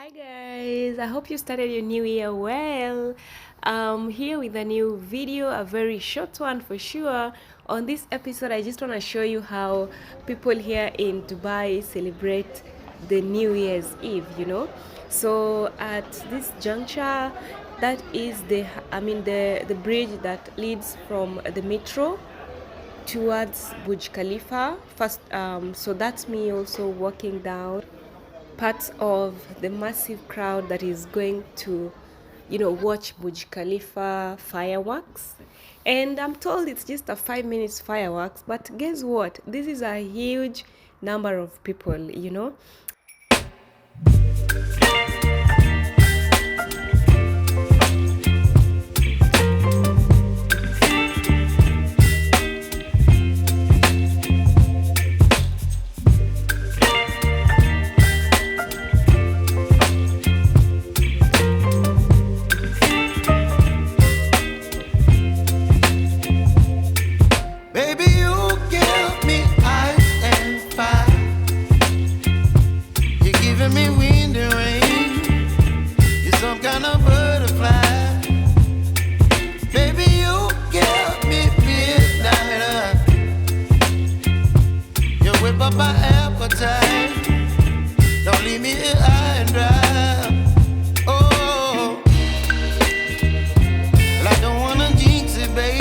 Hi guys, I hope you started your new year well. Here with a new video, a very short one for sure. On this episode, I just want to show you how people here in Dubai celebrate the New Year's Eve. So at this juncture, that is the bridge that leads from the metro towards Burj Khalifa. First, so that's me also walking down parts of the massive crowd that is going to, watch Burj Khalifa fireworks. And I'm told it's just a 5 minutes fireworks, but guess what? This is a huge number of people. Baby, you give me ice and fire. You're giving me wind and rain. You're some kind of butterfly. Baby, you give me midnight. You whip up my appetite. Don't leave me here high and dry. Oh, well, I don't wanna jinx it, baby.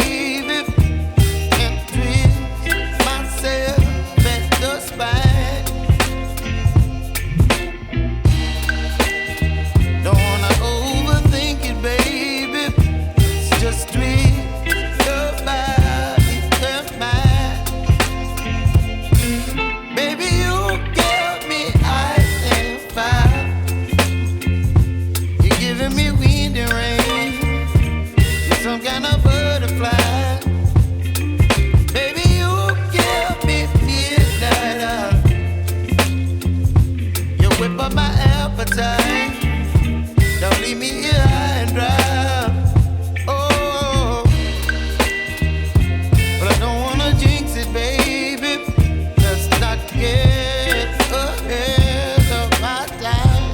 Don't leave me here high and dry. Oh, but I don't wanna jinx it, baby. Let's not get ahead of my time.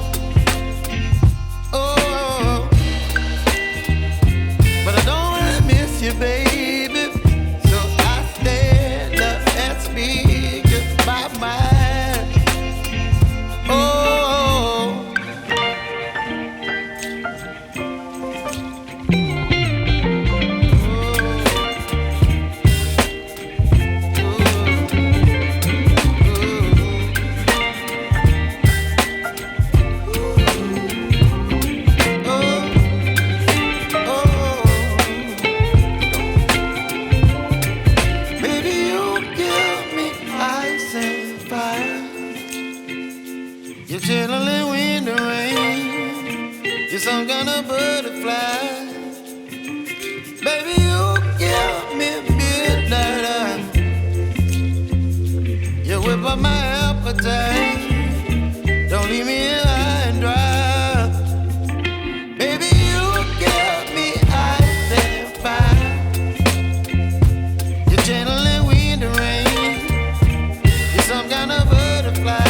Oh, but I don't wanna miss you, baby. So I stand up and speak just my mind. Oh. You're chilling wind and rain. You're some kind of butterfly. Baby, you give me midnight. You whip up my appetite. Don't leave me here high and dry. Baby, you give me ice and fire. You're channeling wind and rain. You're some kind of butterfly.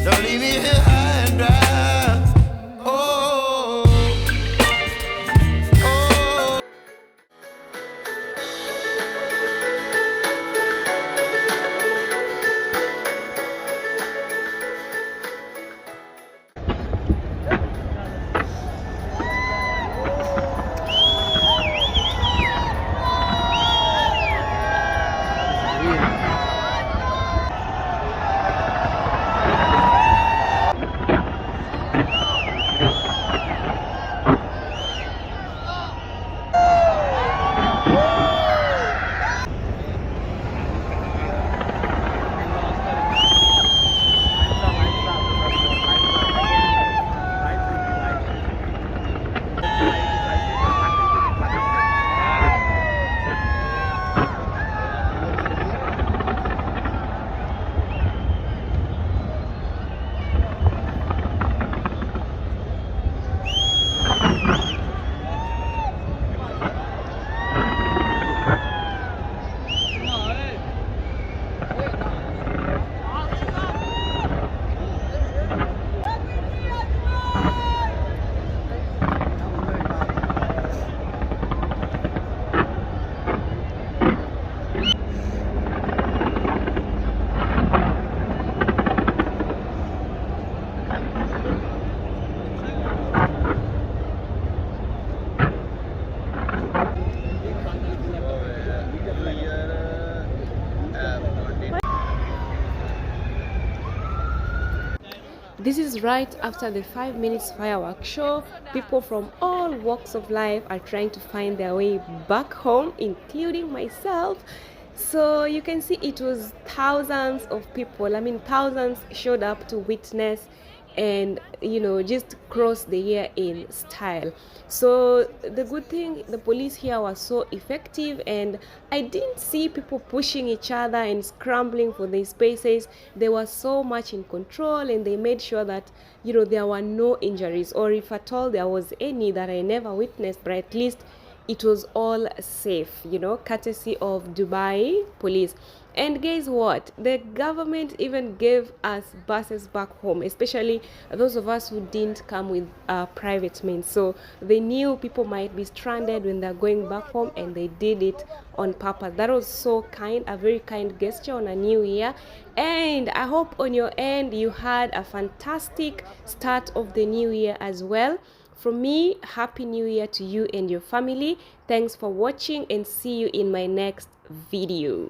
Don't leave me here high and dry. Oh, oh, This is right after the 5 minutes fireworks show. People from all walks of life are trying to find their way back home, including myself. So you can see it was thousands of people. I mean, thousands showed up to witness and just cross the year in style. So the good thing, the police here was so effective, and I didn't see people pushing each other and scrambling for their spaces. They were so much in control, and they made sure that there were no injuries, or if at all there was any that I never witnessed, but at least it was all safe, courtesy of Dubai police. And guess what? The government even gave us buses back home, especially those of us who didn't come with private means. So they knew people might be stranded when they're going back home, and they did it on purpose. That was so kind, a very kind gesture on a new year. And I hope on your end you had a fantastic start of the new year as well. From me, Happy New Year to you and your family. Thanks for watching, and see you in my next video.